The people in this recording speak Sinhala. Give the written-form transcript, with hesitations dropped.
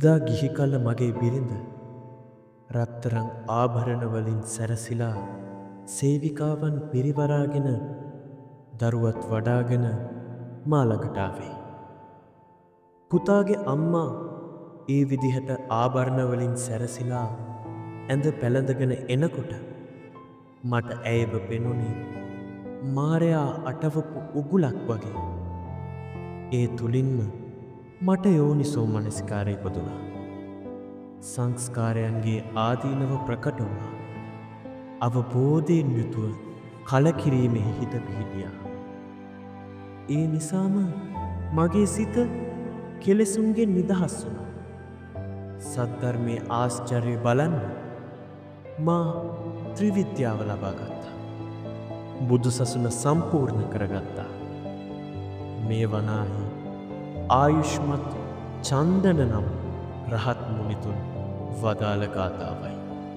එදා ගිහි කල මගේ බිරිඳ රත්තරන් ආභරණ වලින් සැරසිලා සේවිකාවන් පිරිවරාගෙන දරුවත් වඩාගෙන මා ළඟට ආවේ. පුතාගේ අම්මා ඒ විදිහට ආභරණ වලින් සැරසිලා ඇඳ පැළඳගෙන එනකොට මට ඇයව පෙනුනේ මාරයා අටවපු උගුලක් වගේ. ඒ තුලින්ම මට යෝනිසෝ මනසිකාරය ඉපදුණා. සංස්කාරයන්ගේ ආදීනව ප්‍රකට වුණා. අවබෝධයෙන් යුතුව කලකිරීමෙහි හිත පිහිටියා. ඒ නිසාම මගේ සිත කෙලෙසුන්ගෙන් නිදහස් වුණා. සද්ධර්මයේ ආශ්චර්ය බලන්න මා ත්‍රිවිද්‍යාව ලබා ගත්තා. බුදු සසුන සම්පූර්ණ කරගත්තා. මේ වනාහි ආයුෂ්මත් චන්දන නම් රහත් මුනිතුන් වදාළ ගාථාවයි.